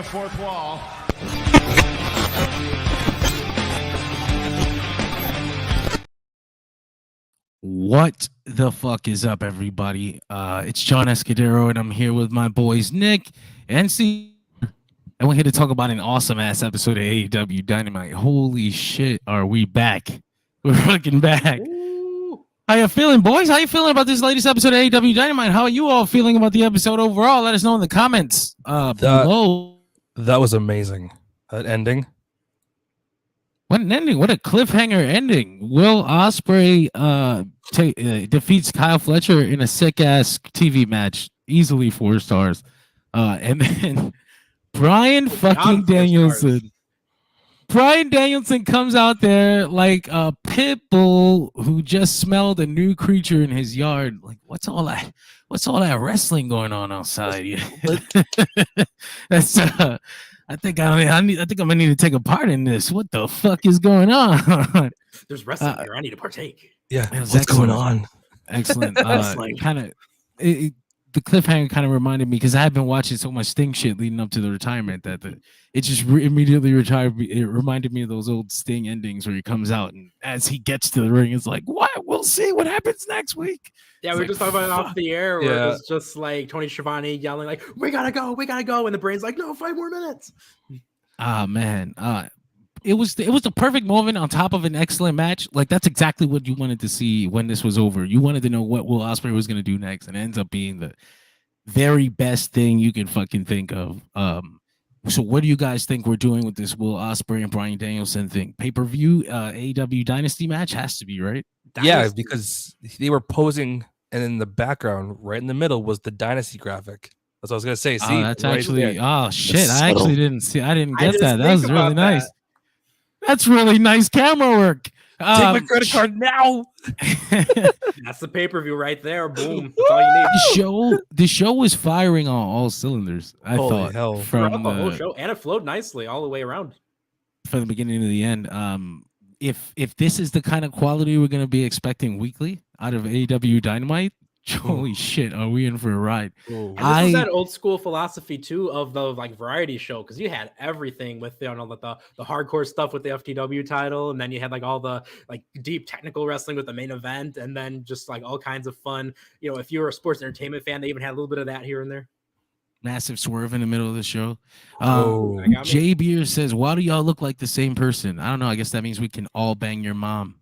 fourth wall. What the fuck is up, everybody? It's John Escudero, and I'm here with my boys Nick and C. And we're here to talk about an awesome ass episode of AEW Dynamite. Holy shit, are we back? We're fucking back. Ooh. How you feeling, boys? How you feeling about this latest episode of AEW Dynamite? How are you all feeling about the episode overall? Let us know in the comments below. That was amazing. That ending. What an ending! What a cliffhanger ending! Will Ospreay defeats Kyle Fletcher in a sick ass TV match, easily 4 stars, and then Bryan fucking Danielson. Bryan Danielson comes out there like a pit bull who just smelled a new creature in his yard. Like, what's all that? What's all that wrestling going on outside? That's I think I'm gonna need to take a part in this. What the fuck is going on? There's wrestling here. I need to partake. Yeah, what's going on? Excellent. The cliffhanger kind of reminded me because I have been watching so much Sting shit leading up to the retirement that it just immediately retired. It reminded me of those old Sting endings where he comes out and as he gets to the ring, it's like, what? We'll see what happens next week. Yeah, we were just talking about it off the air where it was just like Tony Schiavone yelling like, we gotta go, and the brain's like, no, 5 more minutes. Ah, man. It was the perfect moment on top of an excellent match. Like, that's exactly what you wanted to see when this was over. You wanted to know what Will Ospreay was going to do next, and it ends up being the very best thing you can fucking think of. So what do you guys think we're doing with this Will Ospreay and Bryan Danielson thing? Pay-per-view AEW Dynasty match has to be, right? Yeah, because they were posing, and in the background, right in the middle, was the Dynasty graphic. That's what I was gonna say. See, that's right actually there. I actually didn't see. I didn't I get just that. That think was really about nice. that. That's really nice camera work. Take my credit card now. That's the pay-per-view right there. Boom. That's all you need. The show was firing on all cylinders. I Holy thought hell. from the whole show, and it flowed nicely all the way around. from the beginning to the end. If this is the kind of quality we're gonna be expecting weekly out of AEW Dynamite, holy shit, are we in for a ride? And this was that old school philosophy too of the like variety show, because you had everything with the hardcore stuff with the FTW title, and then you had like all the like deep technical wrestling with the main event, and then just like all kinds of fun. You know, if you were a sports entertainment fan, they even had a little bit of that here and there. Massive swerve in the middle of the show. Jay Jay Beer says, "Why do y'all look like the same person?" I don't know. I guess that means we can all bang your mom.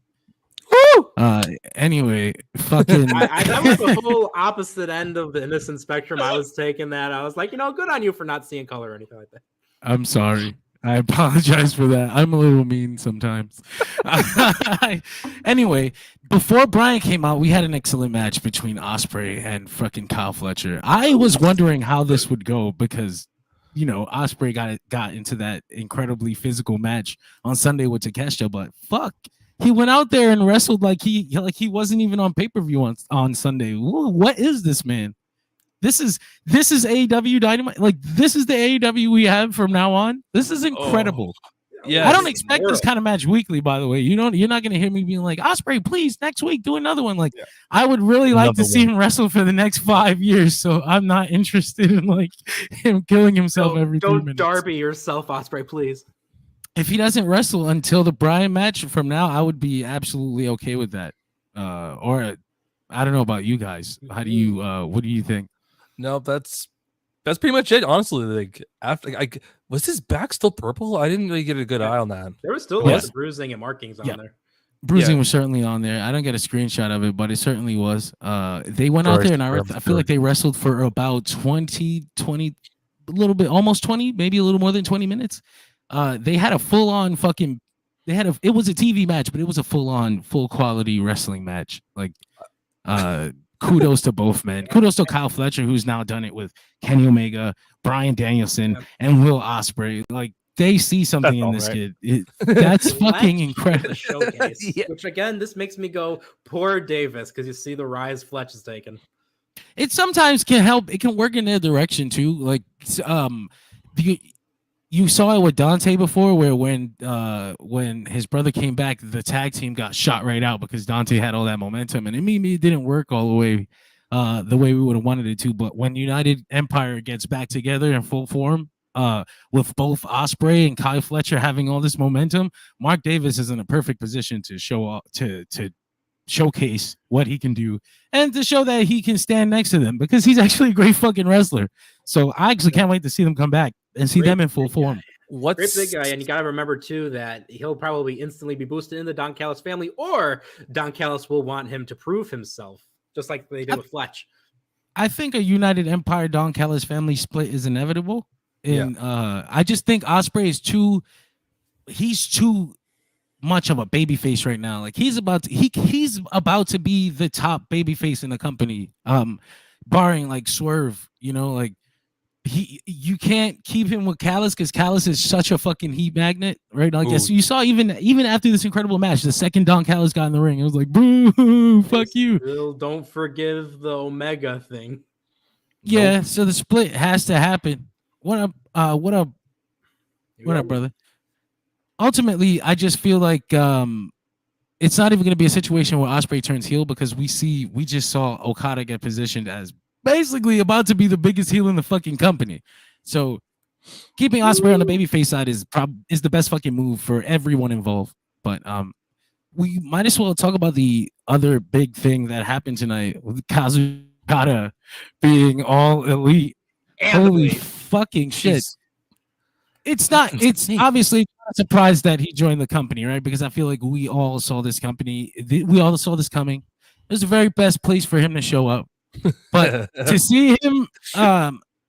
Anyway, fucking that was the whole opposite end of the innocent spectrum. I was taking that. I was like, good on you for not seeing color or anything like that. I'm sorry. I apologize for that. I'm a little mean sometimes. Anyway, before Bryan came out, we had an excellent match between Ospreay and fucking Kyle Fletcher. I was wondering how this would go because, Ospreay got into that incredibly physical match on Sunday with Takeshita, but fuck. He went out there and wrestled like he wasn't even on pay-per-view on Sunday. Ooh, what is this, man? This is AEW Dynamite. Like, this is the AEW we have from now on. This is incredible. Yeah, I don't expect this kind of match weekly, by the way. You're not gonna hear me being like, Ospreay, please, next week do another one. Like, I would really like to see him wrestle for the next 5 years. So I'm not interested in like him killing himself every 3 minutes. Don't Darby yourself, Ospreay, please. If he doesn't wrestle until the Bryan match from now, I would be absolutely okay with that. Or I don't know about you guys. How do you what do you think? No, that's pretty much it. Honestly, like after was his back still purple? I didn't really get a good eye on that. There was still lots of bruising and markings on there. Bruising was certainly on there. I don't get a screenshot of it, but it certainly was. They went out there and I feel like they wrestled for about 20, a little bit, almost 20, maybe a little more than 20 minutes. They had a full-on fucking. It was a TV match, but it was a full-on, full-quality wrestling match. Like, kudos to both men. Kudos to Kyle Fletcher, who's now done it with Kenny Omega, Bryan Danielson, and Will Ospreay. Like, they see something in this kid. That's fucking incredible. Showcase, which again, this makes me go, poor Davis, because you see the rise Fletch is taking. It sometimes can help. It can work in their direction too. Like, you saw it with Dante before, where when his brother came back, the tag team got shot right out because Dante had all that momentum, and it didn't work all the way we would have wanted it to. But when United Empire gets back together in full form, with both Ospreay and Kyle Fletcher having all this momentum, Mark Davis is in a perfect position to show off, to showcase what he can do and to show that he can stand next to them because he's actually a great fucking wrestler. So I actually can't wait to see them come back and see them in full form. Great big guy, and you got to remember too that he'll probably instantly be boosted in the Don Callis family, or Don Callis will want him to prove himself, just like they did with Fletch. I think a United Empire Don Callis family split is inevitable, and I just think Ospreay is he's too much of a babyface right now. Like he's about to be the top babyface in the company, barring like Swerve. You know, like. You can't keep him with Callis because Callis is such a fucking heat magnet, right? Like, yes, you saw even after this incredible match, the second Don Callis got in the ring, it was like, boo, fuck you. Still don't forgive the Omega thing. Yeah, nope. So the split has to happen. What up, brother? Ultimately, I just feel like it's not even going to be a situation where Ospreay turns heel because we just saw Okada get positioned as basically about to be the biggest heel in the fucking company. So keeping Ospreay on the babyface side is the best fucking move for everyone involved. But we might as well talk about the other big thing that happened tonight with Kazuchika Okada being all elite. Holy fucking shit. It's obviously not a surprise that he joined the company, right? Because I feel like we all saw this coming. It was the very best place for him to show up. But to see him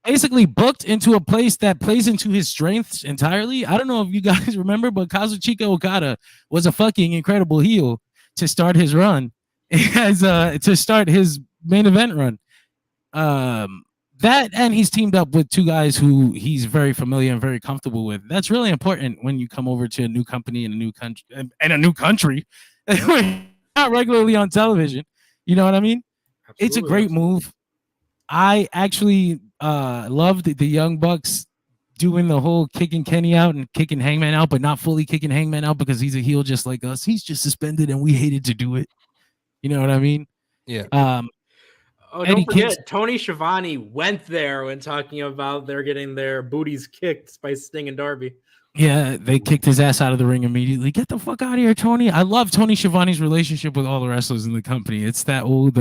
basically booked into a place that plays into his strengths entirely, I don't know if you guys remember, but Kazuchika Okada was a fucking incredible heel to start his run, to start his main event run. That and he's teamed up with two guys who he's very familiar and very comfortable with. That's really important when you come over to a new company in a new country not regularly on television. You know what I mean? Absolutely. It's a great move. I actually loved the Young Bucks doing the whole kicking Kenny out and kicking Hangman out, but not fully kicking Hangman out because he's a heel just like us. He's just suspended and we hated to do it. You know what I mean? Yeah. Don't forget, Tony Schiavone went there when talking about they're getting their booties kicked by Sting and Darby. Yeah, they kicked his ass out of the ring immediately. Get the fuck out of here, Tony. I love Tony Schiavone's relationship with all the wrestlers in the company. It's that old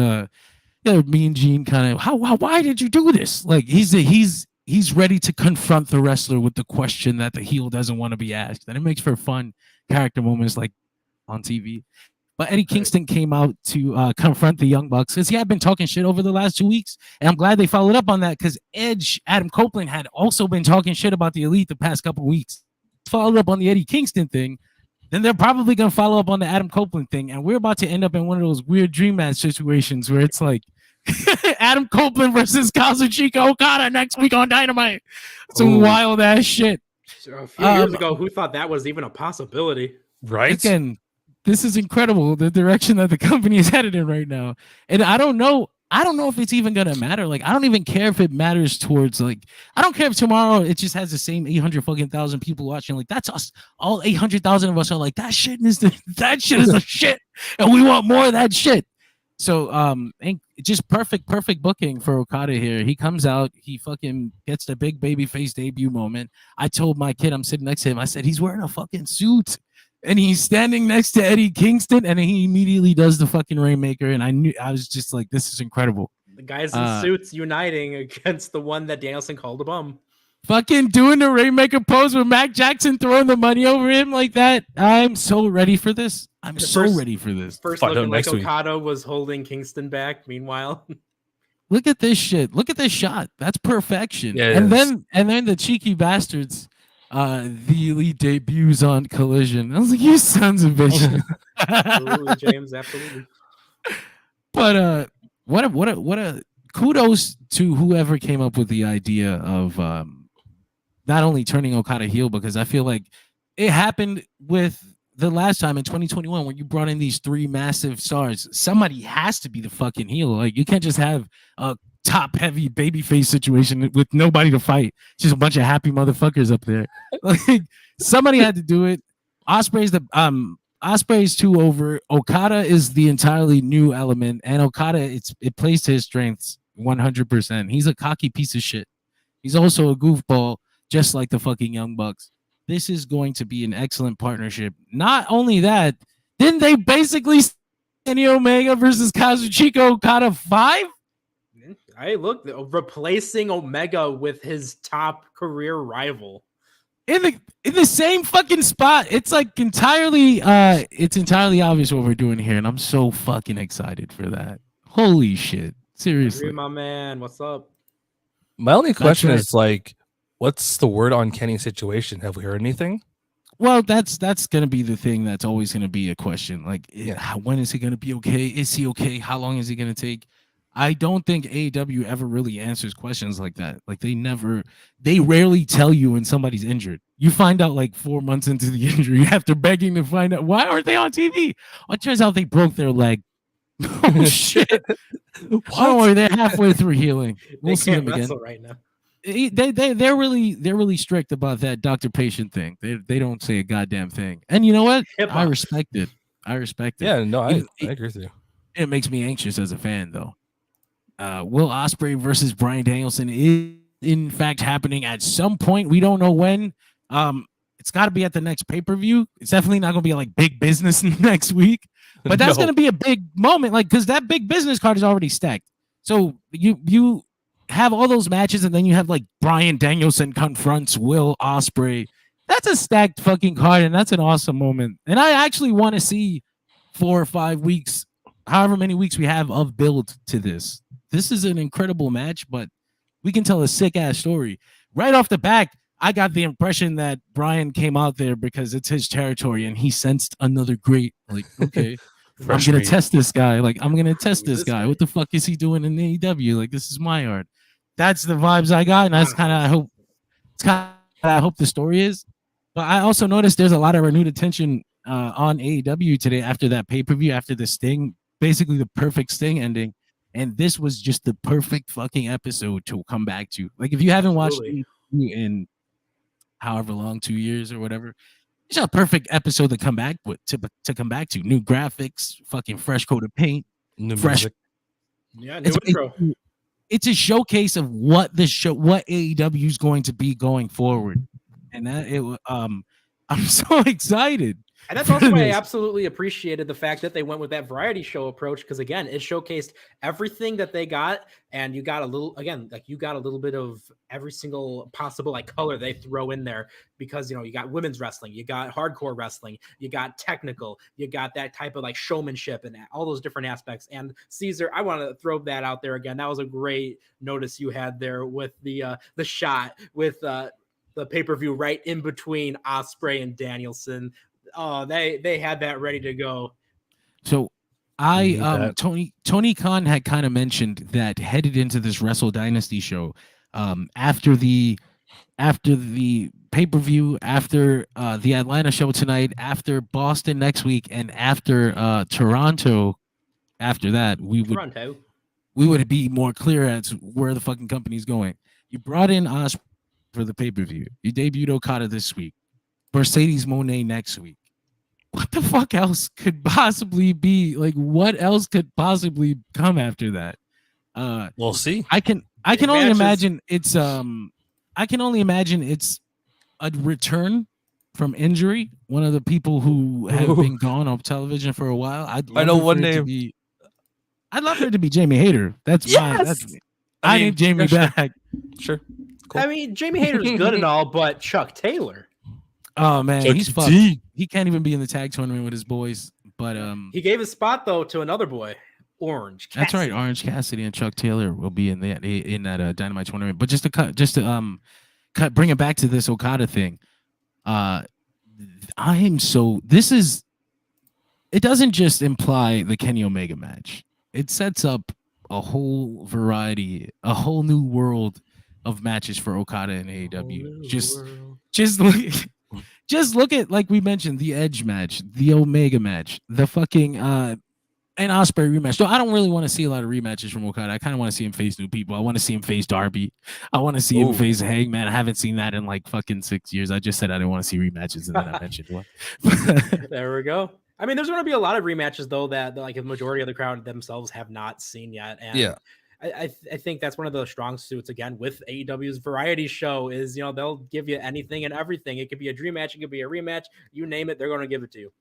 Mean Gene kind of, why did you do this? Like he's ready to confront the wrestler with the question that the heel doesn't want to be asked. And it makes for fun character moments like on TV. But Eddie Kingston came out to confront the Young Bucks because he had been talking shit over the last 2 weeks. And I'm glad they followed up on that because Adam Copeland had also been talking shit about the Elite the past couple weeks. Followed up on the Eddie Kingston thing, then they're probably going to follow up on the Adam Copeland thing. And we're about to end up in one of those weird dream match situations where it's like Adam Copeland versus Kazuchika Okada next week on Dynamite. Some wild ass shit. So a few years ago, who thought that was even a possibility? Right? Again, this is incredible, the direction that the company is headed in right now. And I don't know if it's even gonna matter. Like, I don't even care if it matters towards I don't care if tomorrow it just has the same 800,000 people watching. Like, that's us. All 800,000 of us are like, that shit is the shit, and we want more of that shit. So and just perfect booking for Okada here. He comes out, he fucking gets the big baby face debut moment. I told my kid, I'm sitting next to him, I said, he's wearing a fucking suit. And he's standing next to Eddie Kingston, and he immediately does the fucking Rainmaker. And I was just like, this is incredible. The guys in suits uniting against the one that Danielson called a bum. Fucking doing the Rainmaker pose with Mac Jackson throwing the money over him like that. I'm so ready for this. Ready for this. First looking like Okada was holding Kingston back. Meanwhile, look at this shit. Look at this shot. That's perfection. Yeah, and then the cheeky bastards. The Elite debuts on Collision. I was like, you sons of bitches. Absolutely, James, absolutely. But what a kudos to whoever came up with the idea of not only turning Okada heel, because I feel like it happened with the last time in 2021 when you brought in these three massive stars. Somebody has to be the fucking heel. Like, you can't just have a top heavy babyface situation with nobody to fight. Just a bunch of happy motherfuckers up there. Like, somebody had to do it. Ospreay's too over. Okada is the entirely new element, and Okada it plays to his strengths 100%. He's a cocky piece of shit. He's also a goofball just like the fucking Young Bucks. This is going to be an excellent partnership. Not only that, didn't they basically Kenny Omega versus Kazuchika Okada 5? I look replacing Omega with his top career rival in the same fucking spot. It's like entirely obvious what we're doing here, and I'm so fucking excited for that. Holy shit. Seriously. Agree, my man. What's up? My only question right. is like, what's the word on Kenny's situation? Have we heard anything? Well, that's gonna be the thing that's always gonna be a question. Like, when is he gonna be okay? Is he okay? How long is he gonna take? I don't think AEW ever really answers questions like that. Like they rarely tell you when somebody's injured. You find out like 4 months into the injury after begging to find out why aren't they on TV. Well, it turns out they broke their leg. Oh shit! Don't worry, they're halfway through healing. We'll see them again. Right now. They're really strict about that doctor-patient thing. They don't say a goddamn thing. And you know what? I respect it. Yeah, no, I agree with you. It makes me anxious as a fan, though. Will Ospreay versus Bryan Danielson is in fact happening at some point. We don't know when. It's got to be at the next pay-per-view. It's definitely not going to be like big business next week, but that's going to be a big moment, like because that big business card is already stacked. So you have all those matches, and then you have like Bryan Danielson confronts Will Ospreay. That's a stacked fucking card, and that's an awesome moment. And I actually want to see 4 or 5 weeks, however many weeks we have of build to this. This is an incredible match, but we can tell a sick ass story. Right off the back, I got the impression that Bryan came out there because it's his territory and he sensed another great, like, okay, I'm going to test this guy. Like, I'm going to test this guy. What the fuck is he doing in AEW? Like, this is my yard. That's the vibes I got. And that's kind of, I hope the story is. But I also noticed there's a lot of renewed attention on AEW today after that pay-per-view, after the Sting, basically the perfect Sting ending. And this was just the perfect fucking episode to come back to. Like, if you haven't watched in however long, 2 years or whatever, it's a perfect episode to come back with, to come back to. New graphics, fucking fresh coat of paint, new fresh music. Yeah, new intro. It's a showcase of what AEW is going to be going forward, and I'm so excited. And that's also why I absolutely appreciated the fact that they went with that variety show approach, because again, it showcased everything that they got, and you got a little bit of every single possible like color they throw in there, because you got women's wrestling, you got hardcore wrestling, you got technical, you got that type of like showmanship and all those different aspects. And Caesar, I want to throw that out there again. That was a great notice you had there with the shot with the pay-per-view right in between Ospreay and Danielson. Oh, they had that ready to go. So Tony Khan had kind of mentioned that headed into this Wrestle Dynasty show, after the pay-per-view, after the Atlanta show tonight, after Boston next week, and after Toronto after that, we would be more clear as where the fucking company's going. You brought in Ospreay for the pay-per-view. You debuted Okada this week. Mercedes Moné next week. What the fuck else could possibly be? Like, what else could possibly come after that? We'll see. I can only imagine it's a return from injury. One of the people who have been gone off television for a while. I know one name. I'd love for it to be Jamie Hayter. I need Jamie back. Sure. Cool. I mean, Jamie Hayter's good and all, but Chuck Taylor. Oh man, he's fucked. He can't even be in the tag tournament with his boys. But he gave his spot though to another boy, Orange Cassidy. That's right, Orange Cassidy and Chuck Taylor will be in that Dynamite tournament. But just to bring it back to this Okada thing, it doesn't just imply the Kenny Omega match. It sets up a whole variety, a whole new world of matches for Okada and AEW. Just look at, like we mentioned, the Edge match, the Omega match, the fucking and Ospreay rematch. So I don't really want to see a lot of rematches from Okada. I kind of want to see him face new people. I want to see him face Darby. I want to see him face Hangman. I haven't seen that in like fucking 6 years. I just said I didn't want to see rematches, and then I mentioned one. There we go. I mean, there's going to be a lot of rematches though that like the majority of the crowd themselves have not seen yet. And yeah. I think that's one of the strong suits again with AEW's variety show is, you know, they'll give you anything and everything. It could be a dream match, it could be a rematch, you name it, they're going to give it to you.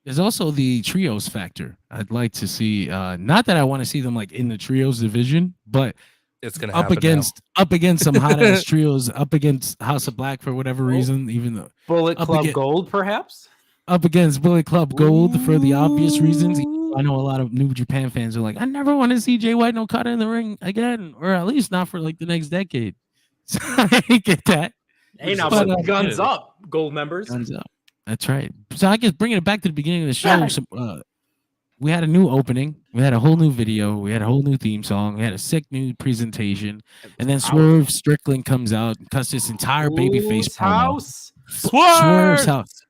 There's also the trios factor. I'd like to see, not that I want to see them like in the trios division, but It's gonna up happen against some hot ass trios, up against House of Black for whatever reason, even though Bullet up Club against- Gold, perhaps. up against Bullet Club Gold for the obvious reasons. I know a lot of New Japan fans are like, I never want to see Jay White and Okada in the ring again, or at least not for like the next decade. So I get that. Hey, now, But, but guns up, Gold members. Guns up. That's right. So I guess bringing it back to the beginning of the show, we had a new opening. We had a whole new video. We had a whole new theme song. We had a sick new presentation. And then Swerve Strickland comes out and cuts this entire babyface promo. House. Swerve's house.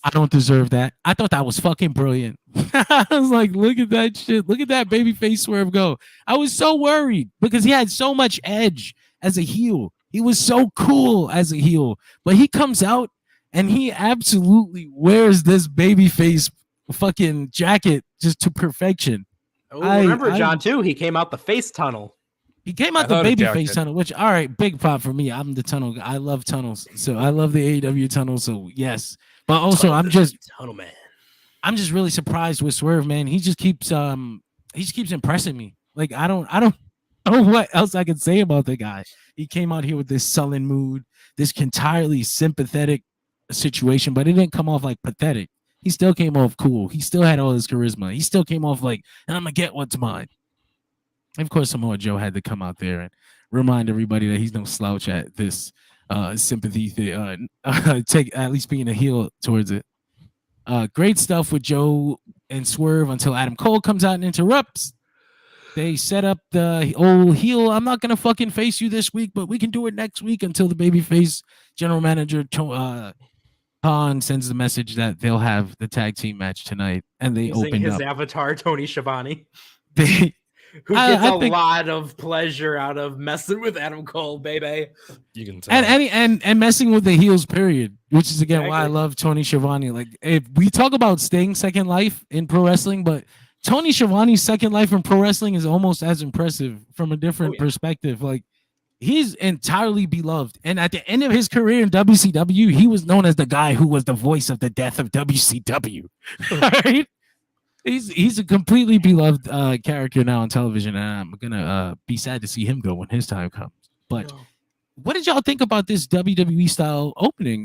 I don't deserve that. I thought that was fucking brilliant. I was like, look at that shit. Look at that babyface Swerve go. I was so worried because he had so much edge as a heel. He was so cool as a heel. But he comes out and he absolutely wears this babyface fucking jacket just to perfection. Oh, remember, John, too, he came out the face tunnel. He came out the babyface tunnel, which, all right, big pop for me. I'm the tunnel guy. I love tunnels. So I love the AEW tunnel. So yes. But also I'm just tunnel man. I'm just really surprised with Swerve, man. He just keeps impressing me. Like I don't know what else I can say about the guy. He came out here with this sullen mood, this entirely sympathetic situation, but it didn't come off like pathetic. He still came off cool. He still had all his charisma. He still came off like, and I'm gonna get what's mine. Of course, Samoa Joe had to come out there and remind everybody that he's no slouch at this sympathy thing. Take at least being a heel towards it. Great stuff with Joe and Swerve until Adam Cole comes out and interrupts. They set up the old heel. I'm not gonna fucking face you this week, but we can do it next week until the babyface general manager Khan sends the message that they'll have the tag team match tonight, and they Using open his up. avatar, Tony Schiavone, They, who gets a lot of pleasure out of messing with Adam Cole, baby. You can tell. And messing with the heels, period. Which is again why I love Tony Schiavone. Like if we talk about Sting's second life in pro wrestling, but Tony Schiavone's second life in pro wrestling is almost as impressive from a different perspective. Like he's entirely beloved. And at the end of his career in WCW, he was known as the guy who was the voice of the death of WCW. Right? He's a completely beloved character now on television, and I'm gonna be sad to see him go when his time comes. But what did y'all think about this WWE style opening,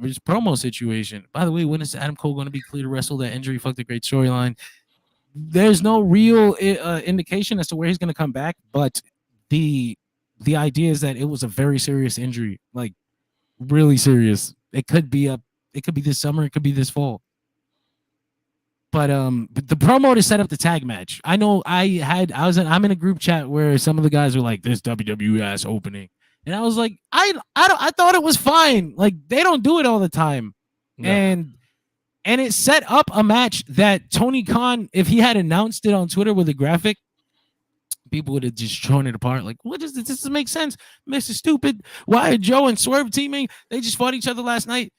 this promo situation? By the way, when is Adam Cole going to be clear to wrestle? That injury fucked a great storyline. There's no real indication as to where he's going to come back, but the idea is that it was a very serious injury, like really serious. It could be this summer, it could be this fall. But the promo to set up the tag match. I know I'm in a group chat where some of the guys were like, this WWE ass opening. And I was like, I thought it was fine. Like they don't do it all the time. No. And it set up a match that Tony Khan, if he had announced it on Twitter with a graphic, people would have just thrown it apart. Like, what does this doesn't make sense? Mr. Stupid. Why are Joe and Swerve teaming? They just fought each other last night.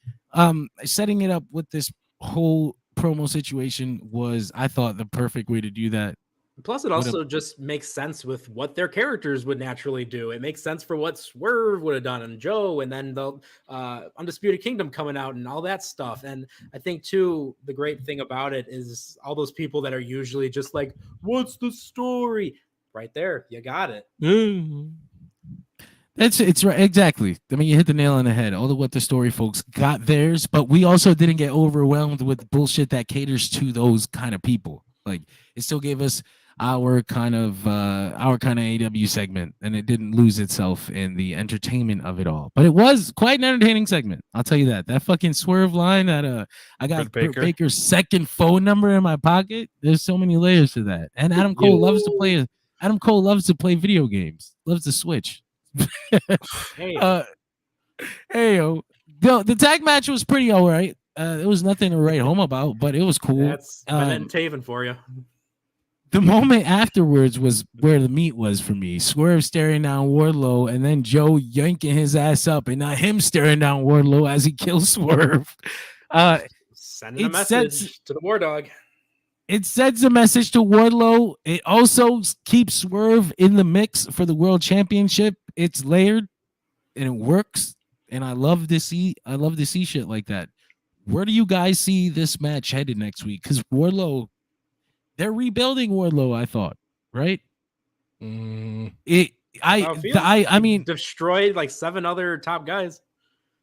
Setting it up with this whole promo situation was, I thought, the perfect way to do that. Plus, it also just makes sense with what their characters would naturally do. It makes sense for what Swerve would have done and Joe, and then the Undisputed Kingdom coming out and all that stuff. And I think, too, the great thing about it is all those people that are usually just like, what's the story? Right there. You got it. It's right. Exactly. I mean, you hit the nail on the head. All the what the story folks got theirs, but we also didn't get overwhelmed with bullshit that caters to those kind of people. Like it still gave us our kind of AEW segment, and it didn't lose itself in the entertainment of it all. But it was quite an entertaining segment. I'll tell you that. That fucking Swerve line that I got Britt Baker's second phone number in my pocket. There's so many layers to that. And Adam Cole loves to play. Adam Cole loves to play video games. Loves to switch. The tag match was pretty all right. It was nothing to write home about, but it was cool. That's Taven for you. The moment afterwards was where the meat was for me. Swerve staring down Wardlow, and then Joe yanking his ass up, and not him staring down Wardlow as he kills Swerve. Sending a message to the War Dog. It sends a message to Wardlow. It also keeps Swerve in the mix for the World Championship. It's layered and it works. And I love to see shit like that. Where do you guys see this match headed next week? Because Wardlow, they're rebuilding Wardlow, I thought, right? I mean, destroyed like 7 other top guys.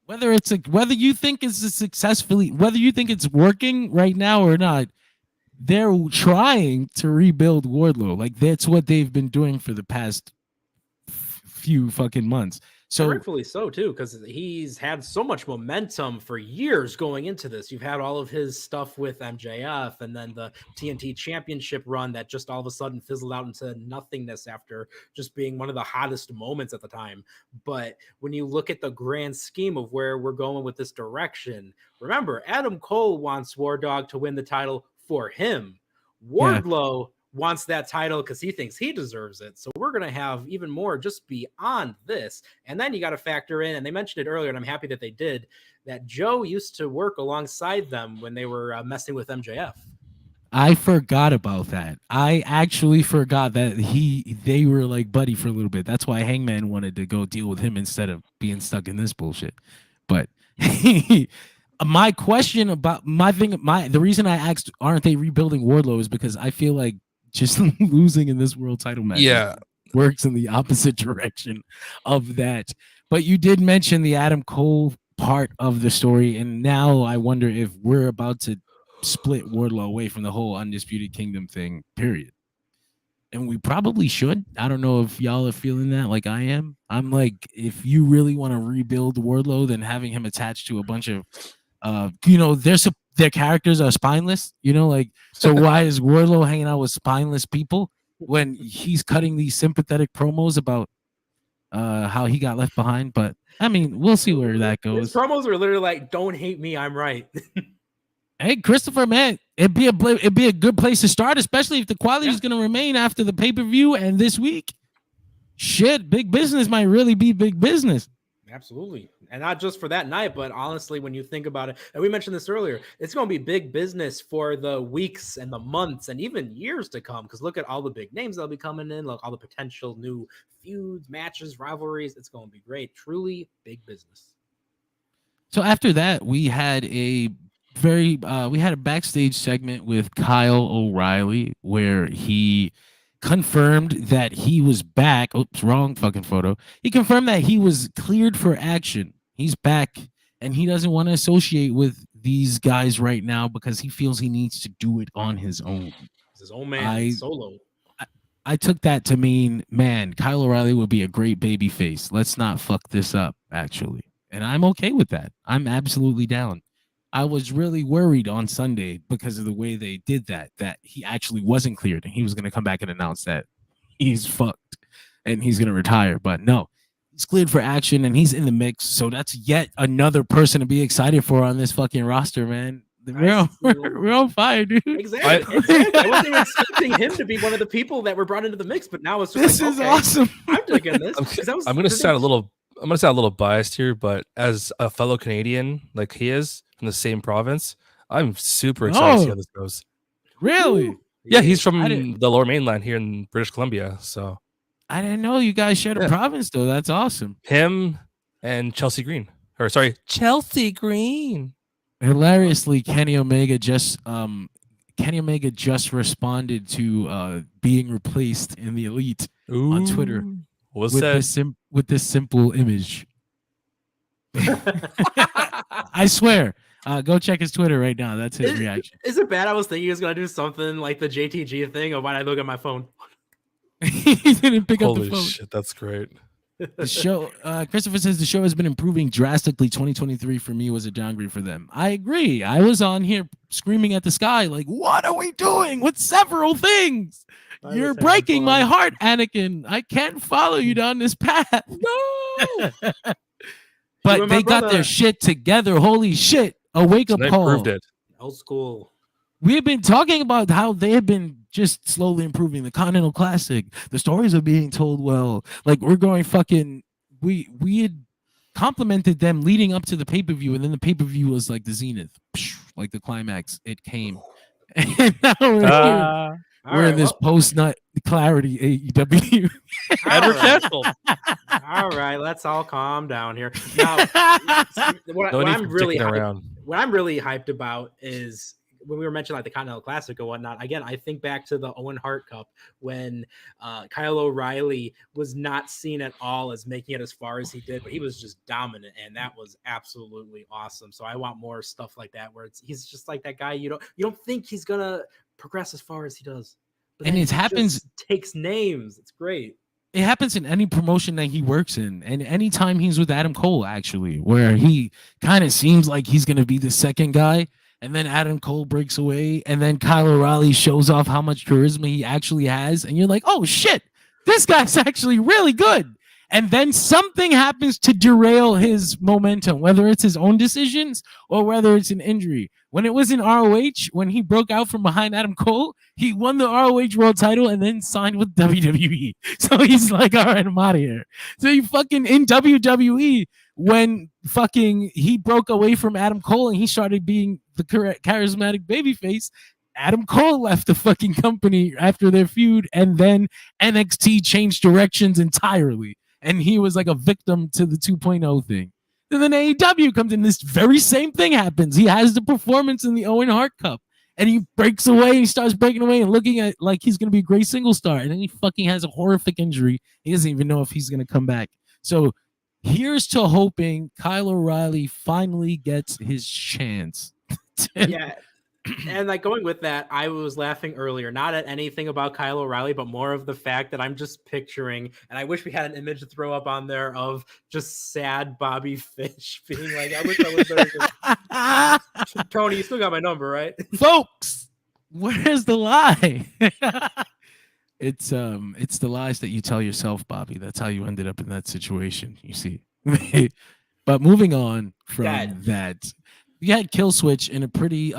Whether you think it's working right now or not, they're trying to rebuild Wardlow. Like that's what they've been doing for the past few fucking months. So rightfully so too, because he's had so much momentum for years going into this. You've had all of his stuff with MJF, and then the TNT Championship run that just all of a sudden fizzled out into nothingness after just being one of the hottest moments at the time. But when you look at the grand scheme of where we're going with this direction, remember Adam Cole wants War Dog to win the title for him. Wardlow wants that title because he thinks he deserves it. So we're going to have even more just beyond this. And then you got to factor in, and they mentioned it earlier, and I'm happy that they did, that Joe used to work alongside them when they were messing with MJF. I forgot about that. I actually forgot that they were like buddy for a little bit. That's why Hangman wanted to go deal with him instead of being stuck in this bullshit. But my question about the reason I asked, aren't they rebuilding Wardlow, is because I feel like just losing in this world title match works in the opposite direction of that. But you did mention the Adam Cole part of the story, and now I wonder if we're about to split Wardlow away from the whole Undisputed Kingdom thing, period. And we probably should. I don't know if y'all are feeling that like I am. I'm like, if you really want to rebuild Wardlow, then having him attached to a bunch of their characters are spineless, like, so why is Wardlow hanging out with spineless people when he's cutting these sympathetic promos about how he got left behind? But I mean, we'll see where that goes. His promos were literally like, "Don't hate me, I'm right." Hey, Christopher, man, it'd be a good place to start, especially if the quality is going to remain after the pay-per-view and this week. Shit, big business might really be big business. Absolutely. And not just for that night, but honestly, when you think about it, and we mentioned this earlier, it's going to be big business for the weeks and the months and even years to come. Because look at all the big names that'll be coming in, like all the potential new feuds, matches, rivalries. It's going to be great. Truly big business. So after that, we had a backstage segment with Kyle O'Reilly where he confirmed that he was back. Oops, wrong fucking photo. He confirmed that he was cleared for action. He's back, and he doesn't want to associate with these guys right now because he feels he needs to do it on his own. He's his own man, solo. I took that to mean, man, Kyle O'Reilly would be a great baby face. Let's not fuck this up, actually. And I'm okay with that. I'm absolutely down. I was really worried on Sunday because of the way they did that he actually wasn't cleared and he was going to come back and announce that he's fucked and he's going to retire. But no, he's cleared for action and he's in the mix. So that's yet another person to be excited for on this fucking roster, man. We're on fire, dude. Exactly. I wasn't even expecting him to be one of the people that were brought into the mix, but now it's just this is awesome. I'm digging this. I'm going to sound a little biased here, but as a fellow Canadian like he is from the same province, I'm super excited to see how this goes. Really? Ooh. Yeah, he's from the Lower Mainland here in British Columbia. So I didn't know you guys shared a province, though. That's awesome. Him and Chelsea Green. Hilariously, Kenny Omega just responded to being replaced in the Elite on Twitter with this simple image. I swear. Go check his Twitter right now. That's his reaction. Is it bad? I was thinking he was gonna do something like the JTG thing of when I look at my phone. He didn't pick up the phone. Holy shit, that's great. The show, Christopher says the show has been improving drastically. 2023 for me was a downgrade for them. I agree. I was on here screaming at the sky, like, what are we doing with several things? You're breaking my heart, Anakin. I can't follow you down this path. No. But they got their shit together. Holy shit. A wake-up call. Proved it. Old school. We've been talking about how they have been just slowly improving the Continental Classic. The stories are being told well. Like, we're going fucking... We had complimented them leading up to the pay-per-view, and then the pay-per-view was like the zenith. Like the climax. It came. And now we're here. All We're in this post-nut clarity AEW. And we're canceled. All right, let's all calm down here. Now, what No need I'm for really dicking around. what I'm really hyped about is when we were mentioning like the Continental Classic and whatnot. Again, I think back to the Owen Hart Cup when Kyle O'Reilly was not seen at all as making it as far as he did, but he was just dominant, and that was absolutely awesome. So I want more stuff like that where he's just like that guy you don't think he's gonna progress as far as he does, but And it happens, takes names. It's great. It happens in any promotion that he works in, and anytime he's with Adam Cole, actually, where he kind of seems like he's gonna be the second guy, and then Adam Cole breaks away, and then Kyle O'Reilly shows off how much charisma he actually has, and you're like, oh shit, this guy's actually really good. And then something happens to derail his momentum, whether it's his own decisions or whether it's an injury. When it was in ROH, when he broke out from behind Adam Cole, he won the ROH world title and then signed with WWE. So he's like, all right, I'm out of here. So you fucking in WWE, when fucking he broke away from Adam Cole and he started being the charismatic babyface, Adam Cole left the fucking company after their feud, and then NXT changed directions entirely. And he was like a victim to the 2.0 thing. And then AEW comes in, this very same thing happens. He has the performance in the Owen Hart Cup, and he breaks away, he starts breaking away and looking at like he's going to be a great single star. And then he fucking has a horrific injury. He doesn't even know if he's going to come back. So here's to hoping Kyle O'Reilly finally gets his chance. Yeah. And like going with that, I was laughing earlier, not at anything about Kyle O'Reilly, but more of the fact that I'm just picturing, and I wish we had an image to throw up on there of just sad Bobby Fish being like, I wish I was there. Tony, you still got my number, right? Folks, where's the lie? It's the lies that you tell yourself, Bobby. That's how you ended up in that situation, you see. But moving on from that, we had Kill Switch in a pretty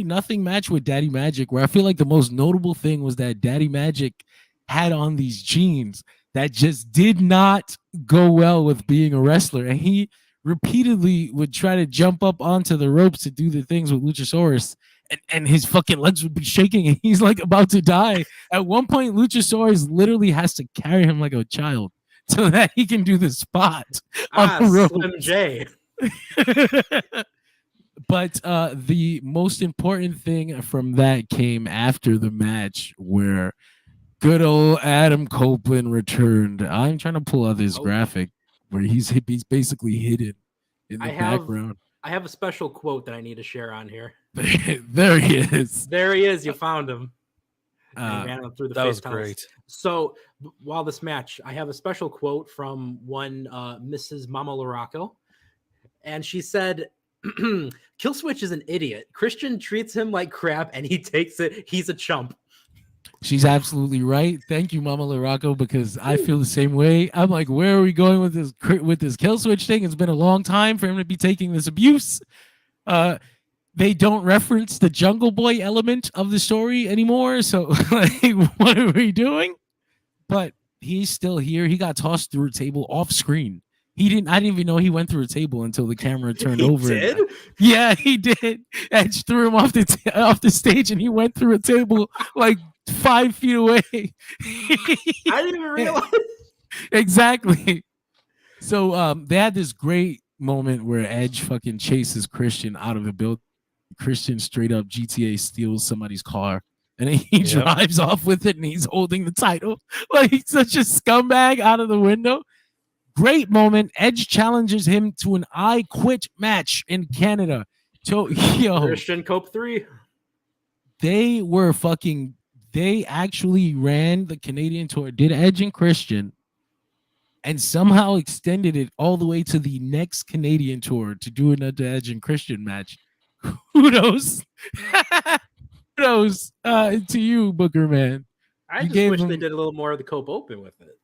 nothing match with Daddy Magic, where I feel like the most notable thing was that Daddy Magic had on these jeans that just did not go well with being a wrestler, and he repeatedly would try to jump up onto the ropes to do the things with Luchasaurus, and his fucking legs would be shaking and he's like about to die. At one point, Luchasaurus literally has to carry him like a child so that he can do the spot on the ropes. Slim J. But the most important thing from that came after the match, where good old Adam Copeland returned. I'm trying to pull out this graphic where he's basically hidden in the background. I have a special quote that I need to share on here. There he is. There he is. You found him. Ran him through the that was great. So while this match, I have a special quote from one Mrs. Mama Luraco, and she said, Killswitch is an idiot. Christian treats him like crap and he takes it. He's a chump. She's absolutely right. Thank you, Mama Luraco, because I feel the same way. I'm like, where are we going with this Killswitch thing? It's been a long time for him to be taking this abuse. They don't reference the Jungle Boy element of the story anymore. So like, what are we doing? But he's still here. He got tossed through a table off screen. I didn't even know he went through a table until the camera turned over. Did? Yeah, he did. Edge threw him off the stage, and he went through a table like 5 feet away. I didn't even realize. Exactly. So they had this great moment where Edge fucking chases Christian out of the building. Christian straight up GTA steals somebody's car, and then he drives off with it, and he's holding the title like he's such a scumbag out of the window. Great moment. Edge challenges him to an I Quit match in Canada. So, Christian Cope 3. They actually ran the Canadian tour, did Edge and Christian, and somehow extended it all the way to the next Canadian tour to do another Edge and Christian match. Kudos. Kudos to you, Booker, man. I just wish they did a little more of the Cope Open with it.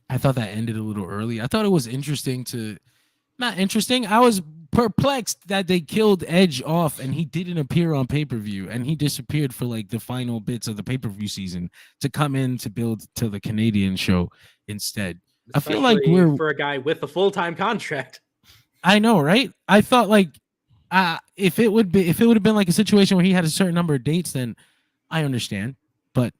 I thought that ended a little early. I thought it was not interesting. I was perplexed that they killed Edge off and he didn't appear on pay-per-view, and he disappeared for like the final bits of the pay-per-view season to come in to build to the Canadian show instead. Especially I feel like we're for a guy with a full-time contract. I know, right? I thought if it would have been like a situation where he had a certain number of dates, then I understand. But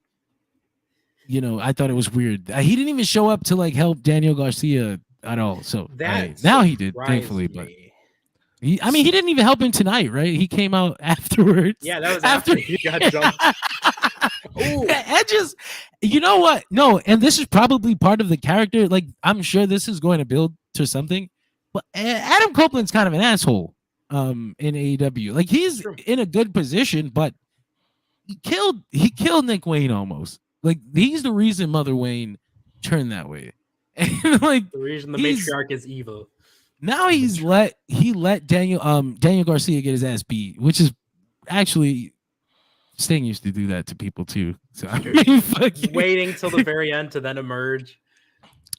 I thought it was weird. He didn't even show up to like help Daniel Garcia at all. So now he did, thankfully. But he didn't even help him tonight, right? He came out afterwards. Yeah, that was after he got jumped. Edge is, you know what? No, and this is probably part of the character. Like, I'm sure this is going to build to something. But Adam Copeland's kind of an asshole in AEW. Like, he's in a good position, but he killed Nick Wayne almost. Like, he's the reason Mother Wayne turned that way. And like the reason the matriarch is evil. Now he let Daniel Garcia get his ass beat, which is actually Sting used to do that to people too. So I mean, waiting till the very end to then emerge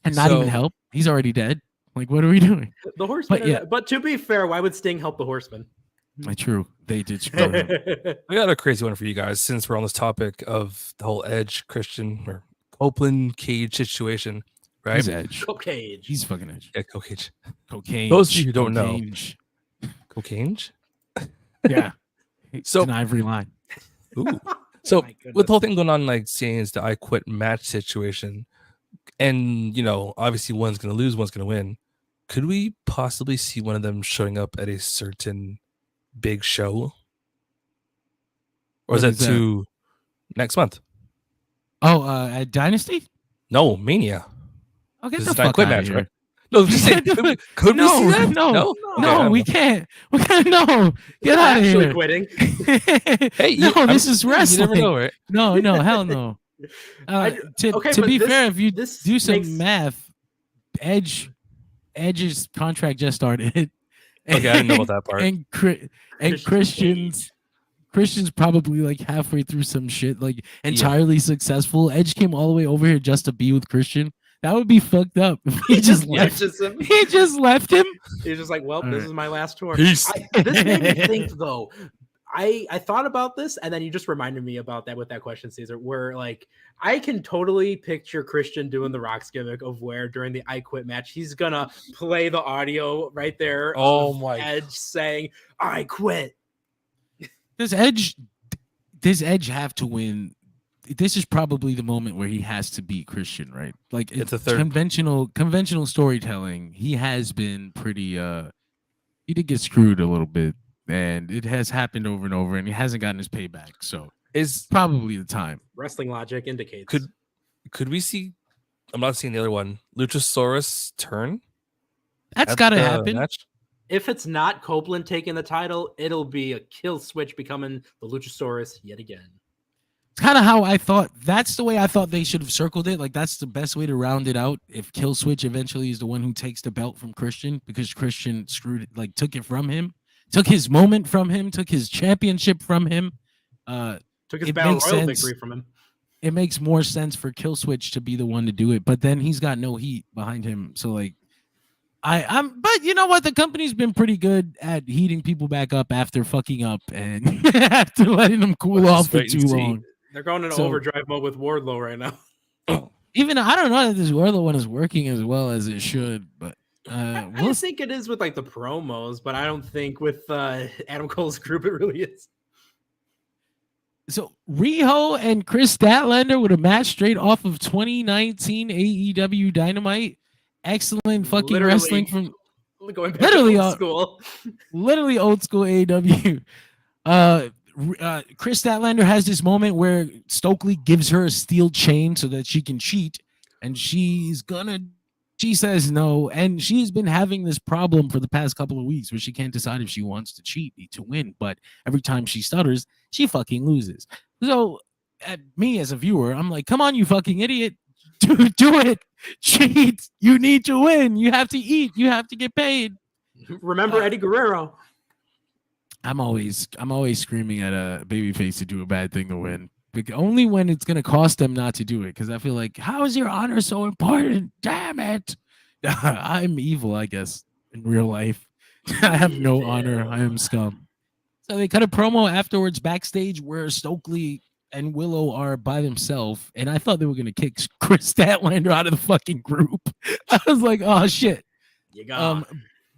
and not even help. He's already dead. Like, what are we doing? The Horseman. But to be fair, why would Sting help the Horseman? True. They did. I got a crazy one for you guys since we're on this topic of the whole Edge, Christian, or Copeland Cage situation, right? He's Edge. Cage. He's fucking Edge. Yeah, Cage. Cocaine. Those of you who don't know. Cocaine? Yeah. So it's an ivory line. Ooh. So with the whole thing going on, like saying it's the I quit match situation, and obviously one's gonna lose, one's gonna win. Could we possibly see one of them showing up at a certain big show? Or is that too next month? Oh, at Dynasty? No, Mania. I'll get the fuck out of here. Right? No, just saying, could we see that? No, we can't. We can't. No, get out of here. Quitting. Hey, this is wrestling. You never know, right? No, hell no. To be fair, if you do some math, Edge's contract just started. Okay, I didn't know about that part. And Christian's probably like halfway through some shit, like entirely successful. Edge came all the way over here just to be with Christian. That would be fucked up. He just left. He just left him. He's just like, well, this is my last tour. Peace. This made me think though. I thought about this, and then you just reminded me about that with that question, Caesar, where like I can totally picture Christian doing the Rock's gimmick of where during the I Quit match, he's gonna play the audio right there. Oh my! Edge saying, "I quit." Does Edge have to win? This is probably the moment where he has to beat Christian, right? Like it's a third conventional storytelling. He has been pretty. He did get screwed a little bit. And it has happened over and over, and he hasn't gotten his payback. So it's probably the time. Wrestling logic indicates. Could we see? I'm not seeing the other one. Luchasaurus turn. That's got to happen. Match? If it's not Copeland taking the title, it'll be a kill switch becoming the Luchasaurus yet again. It's kind of how I thought. That's the way I thought they should have circled it. Like that's the best way to round it out. If Kill Switch eventually is the one who takes the belt from Christian, because Christian screwed it, like took it from him. Took his moment from him, took his championship from him. Took his battle royal victory from him. It makes more sense for Killswitch to be the one to do it, but then he's got no heat behind him. So like but you know what? The company's been pretty good at heating people back up after fucking up and after letting them cool off for too long. They're going into overdrive mode with Wardlow right now. Even I don't know that this Wardlow one is working as well as it should, but I think it is with like the promos, but I don't think with Adam Cole's group it really is. So Riho and Kris Statlander with a match straight off of 2019 AEW Dynamite. Excellent fucking wrestling from going back to old school. Literally old school AEW. Kris Statlander has this moment where Stokely gives her a steel chain so that she can cheat, and she says no, and she's been having this problem for the past couple of weeks where she can't decide if she wants to cheat to win, but every time she stutters, she fucking loses. So at me as a viewer, I'm like, come on, you fucking idiot. Do it. Cheat. You need to win. You have to eat. You have to get paid. Remember Eddie Guerrero. I'm always screaming at a babyface to do a bad thing to win. Only when it's going to cost them not to do it. Because I feel like, how is your honor so important? Damn it. I'm evil, I guess, in real life. I have no honor. I am scum. So they cut a promo afterwards backstage where Stokely and Willow are by themselves. And I thought they were going to kick Kris Statlander out of the fucking group. I was like, oh, shit. You got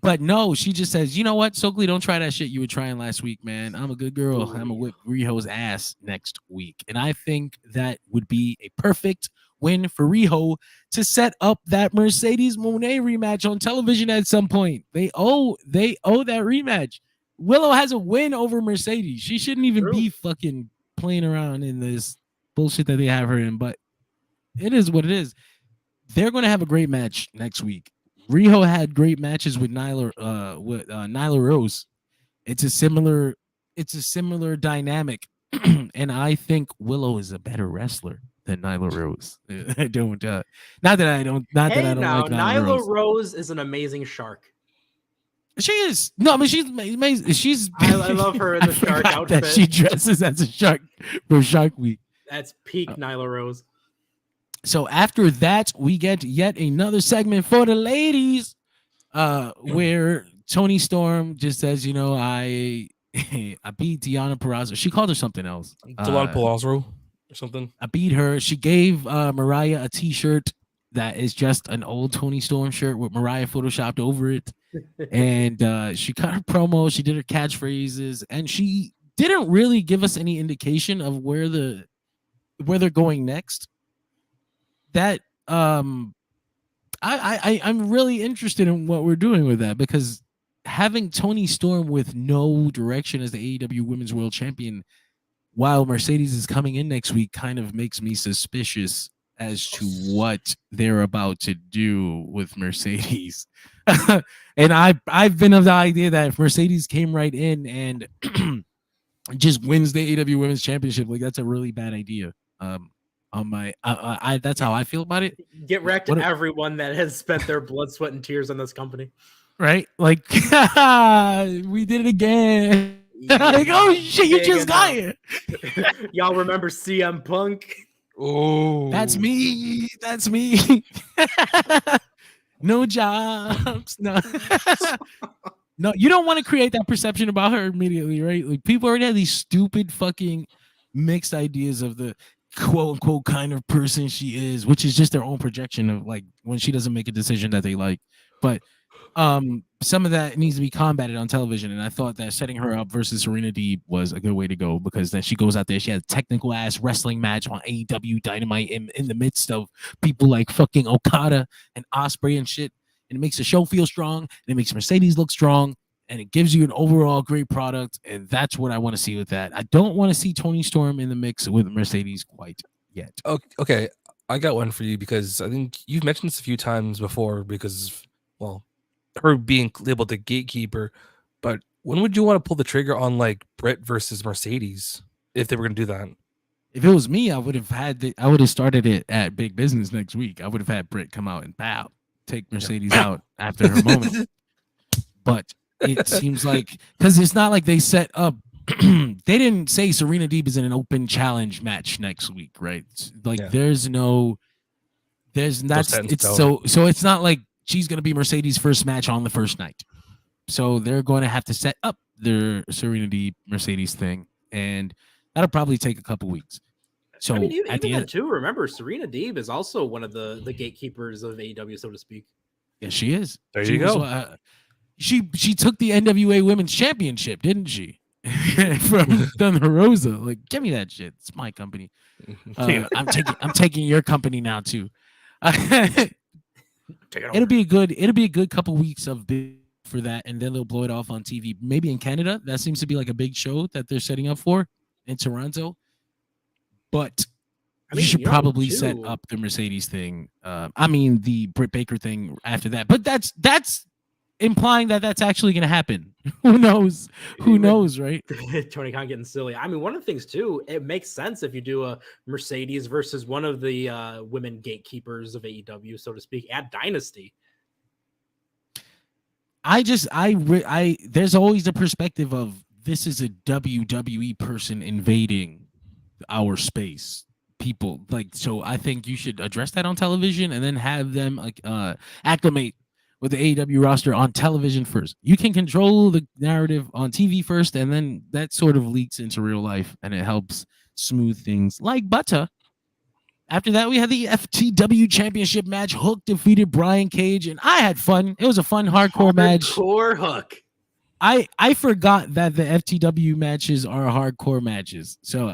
But no, she just says, you know what, Stokely, don't try that shit you were trying last week, man. I'm a good girl. I'm gonna whip Riho's ass next week. And I think that would be a perfect win for Riho to set up that Mercedes Moné rematch on television at some point. They owe that rematch. Willow has a win over Mercedes. She shouldn't even be fucking playing around in this bullshit that they have her in, but it is what it is. They're going to have a great match next week. Riho had great matches with Nyla Rose. It's a similar dynamic, and I think Willow is a better wrestler than Nyla Rose. I don't like Nyla Rose is an amazing shark. She is. No, I mean she's amazing. She's. I love her in the shark outfit. That she dresses as a shark for Shark Week. That's peak Nyla Rose. So after that, we get yet another segment for the ladies, where Toni Storm just says, you know, I beat Deonna Purrazzo. She called her something else. Deonna Purrazzo or something. I beat her. She gave Mariah a T-shirt that is just an old Toni Storm shirt with Mariah photoshopped over it. And she cut her promo. She did her catchphrases, and she didn't really give us any indication of where they're going next. That I'm really interested in what we're doing with that, because having Toni Storm with no direction as the AEW Women's World Champion while Mercedes is coming in next week kind of makes me suspicious as to what they're about to do with Mercedes. And I've been of the idea that if Mercedes came right in and just wins the AEW Women's Championship, like that's a really bad idea. That's how I feel about it. Get wrecked, everyone that has spent their blood, sweat, and tears on this company. Right? Like, we did it again. Like, oh shit, you just got it. Y'all remember CM Punk? Oh, that's me. No jobs. No. No, you don't want to create that perception about her immediately, right? Like, people already have these stupid fucking mixed ideas of the quote unquote kind of person she is, which is just their own projection of like when she doesn't make a decision that they like. But some of that needs to be combated on television, and I thought that setting her up versus Serena Deeb was a good way to go, because then she goes out there, she had a technical ass wrestling match on AEW Dynamite in the midst of people like fucking Okada and Ospreay and shit, and it makes the show feel strong, and it makes Mercedes look strong, and it gives you an overall great product, and that's what I want to see with that. I don't want to see Toni Storm in the mix with Mercedes quite yet. Okay, I got one for you, because I think you've mentioned this a few times before, because, well, her being labeled the gatekeeper, but when would you want to pull the trigger on like Britt versus Mercedes if they were going to do that? If it was me, I would have started it at Big Business next week. I would have had Britt come out and take Mercedes out after her moment. But it seems like, because it's not like they set up, they didn't say Serena Deeb is in an open challenge match next week, right? Like it's not like she's going to be Mercedes' first match on the first night. So they're going to have to set up their Serena Deeb Mercedes thing, and that'll probably take a couple weeks. So I mean, even then too, remember, Serena Deeb is also one of the gatekeepers of AEW, so to speak. Yeah, she is. There you go. She took the NWA Women's Championship, didn't she? From Thunder Rosa. Like, give me that shit. It's my company. I'm taking your company now too. It'll be a good couple weeks of for that, and then they'll blow it off on TV. Maybe in Canada, that seems to be like a big show that they're setting up for in Toronto. But you should probably set up the Mercedes thing. The Britt Baker thing after that. But that's implying that that's actually going to happen. Who knows? Who knows, right? Tony Khan getting silly. I mean, one of the things too, it makes sense if you do a Mercedes versus one of the women gatekeepers of AEW, so to speak, at Dynasty. There's always the perspective of this is a WWE person invading our space. People like, so I think you should address that on television and then have them like acclimate with the AEW roster on television first. You can control the narrative on TV first, and then that sort of leaks into real life, and it helps smooth things like butter. After that, we had the FTW Championship match. Hook defeated Brian Cage, and I had fun. It was a fun hardcore match. Hardcore Hook. I forgot that the FTW matches are hardcore matches. So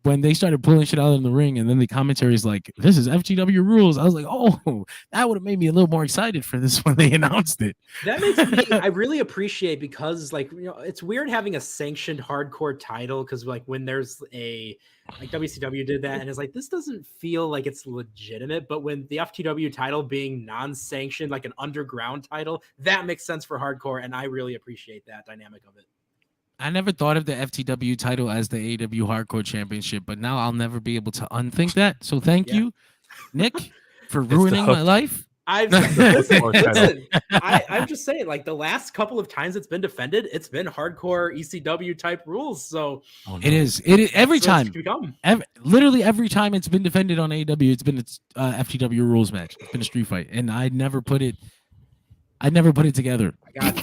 when they started pulling shit out in the ring, and then the commentary is like, "This is FTW rules," I was like, "Oh, that would have made me a little more excited for this when they announced it." That makes me. I really appreciate because, like, it's weird having a sanctioned hardcore title because, like, when there's like WCW did that, and it's like this doesn't feel like it's legitimate. But when the FTW title being non-sanctioned, like an underground title, that makes sense for hardcore, and I really appreciate that dynamic of it. I never thought of the FTW title as the AEW Hardcore Championship, but now I'll never be able to unthink that. So thank you, Nick, for ruining my life. Listen, I'm just saying, like, the last couple of times it's been defended, it's been hardcore ECW type rules. So it is every time. Literally every time it's been defended on AEW, it's been FTW rules match. It's been a street fight, and I never put it together. I got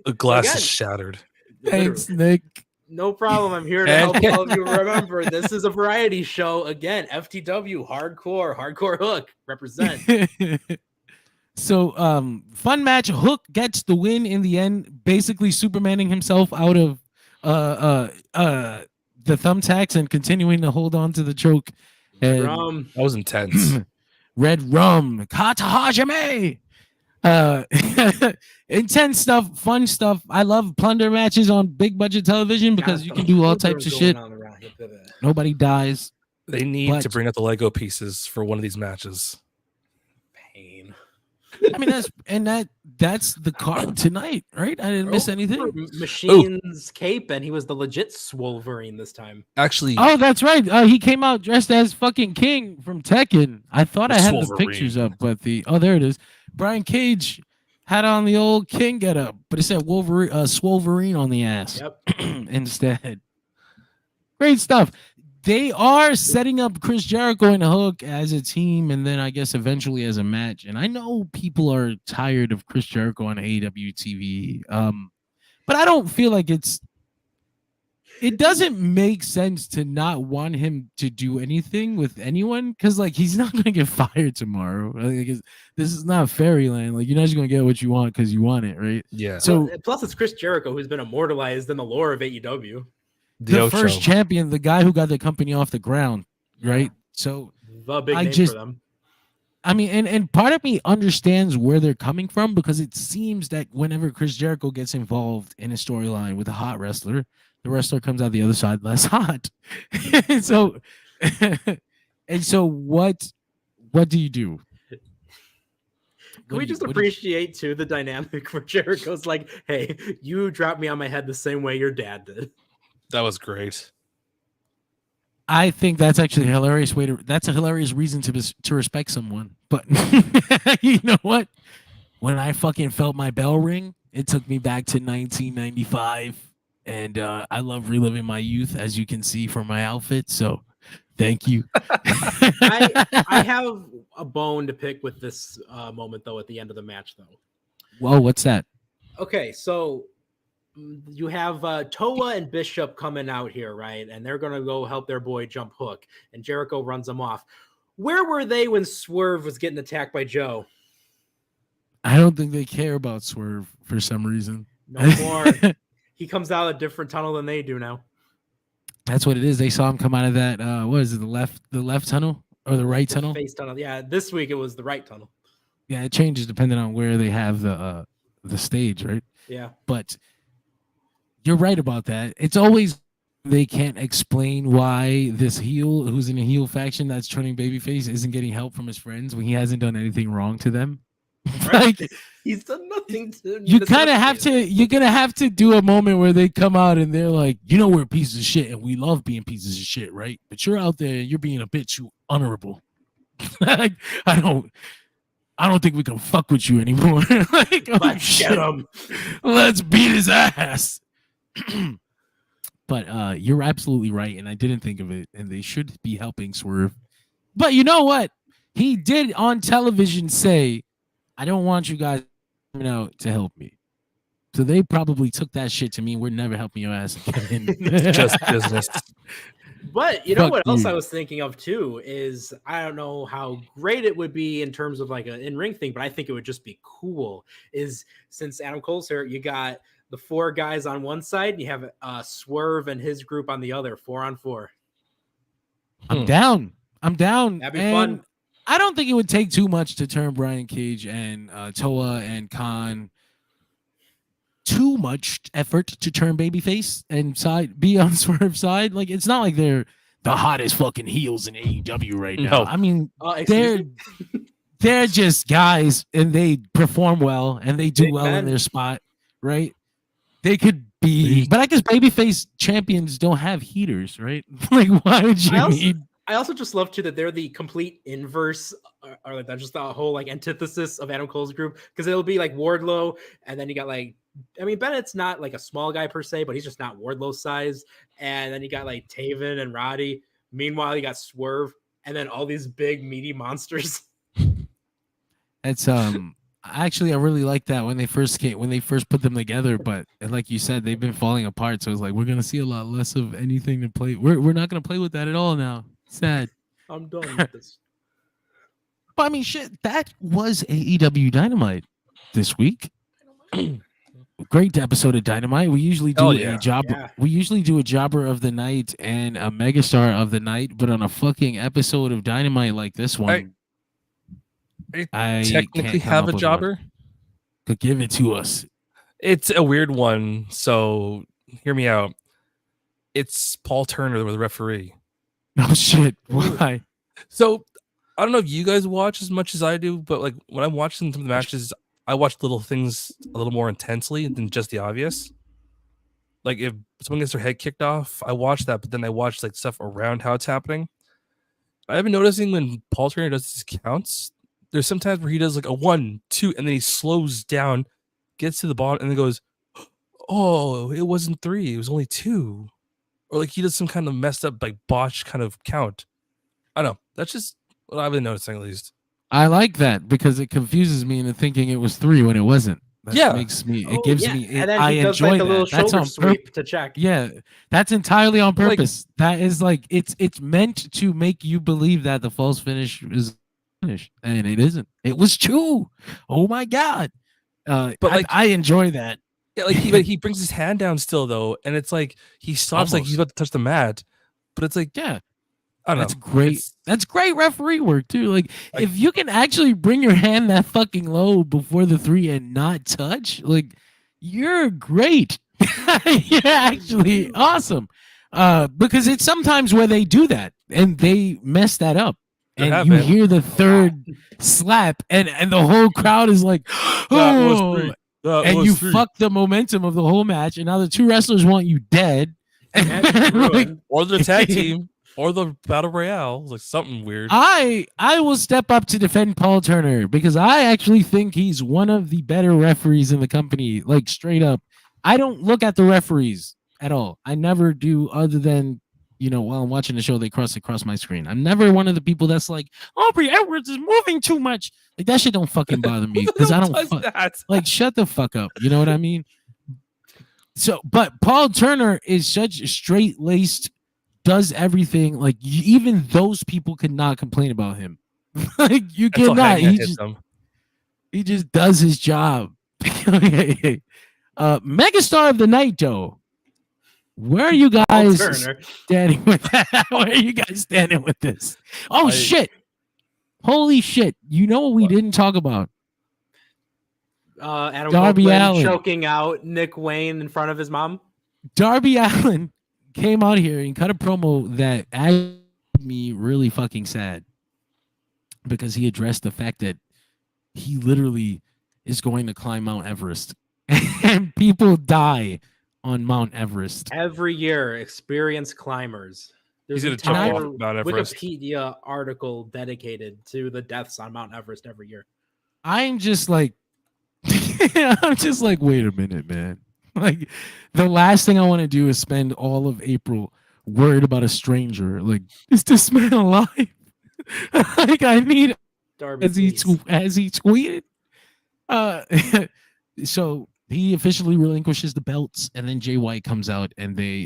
the glass is shattered. Thanks, Nick. No problem. I'm here to help all of you remember this is a variety show. Again, FTW, hardcore Hook, represent. So, fun match. Hook gets the win in the end, basically Supermaning himself out of the thumbtacks and continuing to hold on to the choke. That was intense. Red Rum, Kata Hajime. Intense stuff, fun stuff. I love plunder matches on big budget television because you can do all types of shit. Nobody dies. They need to bring out the Lego pieces for one of these matches. Pain. I mean, that's the card tonight, right? I didn't miss anything. Machine's cape, and he was the legit Swolverine this time. Actually, oh, that's right. He came out dressed as fucking King from Tekken. I thought I had the pictures up, but there it is. Brian Cage had on the old King getup, but it said Swolverine on the ass. Yep. Instead. Great stuff. They are setting up Chris Jericho and Hook as a team, and then I guess eventually as a match. And I know people are tired of Chris Jericho on AEW TV, but I don't feel like it doesn't make sense to not want him to do anything with anyone because, like, he's not going to get fired tomorrow. Like, this is not fairyland. Like, you're not just going to get what you want because you want it, right? Yeah. So plus, it's Chris Jericho who's been immortalized in the lore of AEW. The first champion, the guy who got the company off the ground, right? Yeah. So the big name for them. I mean, and part of me understands where they're coming from because it seems that whenever Chris Jericho gets involved in a storyline with a hot wrestler, the wrestler comes out the other side less hot. and so what do you do? Can we just appreciate too the dynamic where Jericho's like, "Hey, you dropped me on my head the same way your dad did." That was great. I think that's actually a hilarious that's a hilarious reason to respect someone. But you know what? When I fucking felt my bell ring, it took me back to 1995. And I love reliving my youth, as you can see from my outfit. So thank you. I have a bone to pick with this moment, though, at the end of the match, though. Whoa, what's that? Okay, so you have Toa and Bishop coming out here, right? And they're going to go help their boy jump Hook. And Jericho runs them off. Where were they when Swerve was getting attacked by Joe? I don't think they care about Swerve for some reason. No more. He comes out a different tunnel than they do now. That's what it is. They saw him come out of that. What is it? The left tunnel or the right tunnel? Face tunnel. Yeah. This week it was the right tunnel. Yeah, it changes depending on where they have the stage, right? Yeah. But you're right about that. It's always they can't explain why this heel who's in a heel faction that's turning babyface isn't getting help from his friends when he hasn't done anything wrong to them. Right? Like, he's done nothing to you kind of have to you're gonna have to do a moment where they come out and they're like, you know, we're pieces of shit and we love being pieces of shit, right? But you're out there, you're being a bit too honorable. Like, I don't think we can fuck with you anymore. Like, let's get him. Let's beat his ass. But you're absolutely right, and I didn't think of it, and they should be helping Swerve. But you know what? He did on television say, I don't want you guys coming out to help me. So they probably took that shit to mean we're never helping your ass again. Just business. But you know Fuck what else you. I was thinking of too is I don't know how great it would be in terms of like an in-ring thing, but I think it would just be cool. Is since Adam Cole's here, you got the 4 guys on one side, and you have Swerve and his group on the other, 4-on-4. I'm down. I'm down. That'd be and fun. I don't think it would take too much to turn Brian Cage and Toa and Khan. Too much effort to turn babyface and be on Swerve's side. Like it's not like they're the hottest fucking heels in AEW right now. No. I mean, Excuse me? they're just guys and they perform well and they do Big well in men. their spot, right? They could be, but I guess babyface champions don't have heaters, right? Like, why would you need? I also just love too that they're the complete inverse, or like that's just the whole like antithesis of Adam Cole's group, because it'll be like Wardlow, and then you got like, I mean, Bennett's not like a small guy per se, but he's just not Wardlow's size, and then you got like Taven and Roddy. Meanwhile, you got Swerve, and then all these big meaty monsters. It's actually I really like that when they first put them together, but like you said, they've been falling apart. So it's like we're gonna see a lot less of anything to play. We're not gonna play with that at all now. Sad. I'm done with this. But I mean, shit, that was AEW Dynamite this week. Great episode of Dynamite. We usually do a job. Yeah. We usually do a jobber of the night and a megastar of the night, but on a fucking episode of Dynamite like this one, I technically can't come have up a with jobber. one. Could give it to us. It's a weird one, so hear me out. It's Paul Turner, the referee. Oh shit! Why? So I don't know if you guys watch as much as I do, but like when I'm watching some of the matches, I watch little things a little more intensely than just the obvious. Like if someone gets their head kicked off, I watch that, but then I watch like stuff around how it's happening. I've been noticing when Paul Turner does his counts, there's sometimes where he does like a 1, 2, and then he slows down, gets to the bottom, and then goes, "Oh, it wasn't 3, it was only 2." Or like he does some kind of messed up, like botch kind of count. I don't know. That's just what I've been noticing, at least. I like that because it confuses me into thinking it was 3 when it wasn't. That makes me. It gives me. And then I he does enjoy like a little that. That's shoulder on sweep to check. Yeah, that's entirely on purpose. That is like it's meant to make you believe that the false finish is finish, and it isn't. It was 2. Oh my god! But like I enjoy that. Yeah, like he brings his hand down still though, and it's like he stops like he's about to touch the mat, but it's like yeah. I don't know. That's great. That's great referee work too. Like if you can actually bring your hand that fucking low before the 3 and not touch, like you're great. You're actually awesome. Because it's sometimes where they do that and they mess that up. And you hear the 3rd slap and the whole crowd is like, oh, and you fuck the momentum of the whole match. And now the 2 wrestlers want you dead. Like, or the tag team. Or the battle royale, like something weird. I will step up to defend Paul Turner because I actually think he's one of the better referees in the company. Like straight up, I don't look at the referees at all. I never do, other than while I'm watching the show, they cross across my screen. I'm never one of the people that's like, Aubrey Edwards is moving too much. Like that shit don't fucking bother me because I don't like shut the fuck up. You know what I mean? So, but Paul Turner is such straight laced. Does everything like even those people could not complain about him. Like you cannot. He just does his job. Megastar of the night, though. Where are you guys standing with that? Where are you guys standing with this? Oh shit! Holy shit! You know what we didn't talk about? Adam Darby Copeland Allin choking out Nick Wayne in front of his mom. Darby Allin came out here and cut a promo that made me really fucking sad because he addressed the fact that he literally is going to climb Mount Everest and people die on Mount Everest every year. Experienced climbers. There's an entire Wikipedia article dedicated to the deaths on Mount Everest every year. I'm just like, wait a minute, man. Like the last thing I want to do is spend all of April worried about a stranger. Like, is this man alive? Like I need Darby, as he tweeted. So he officially relinquishes the belts, and then Jay White comes out and they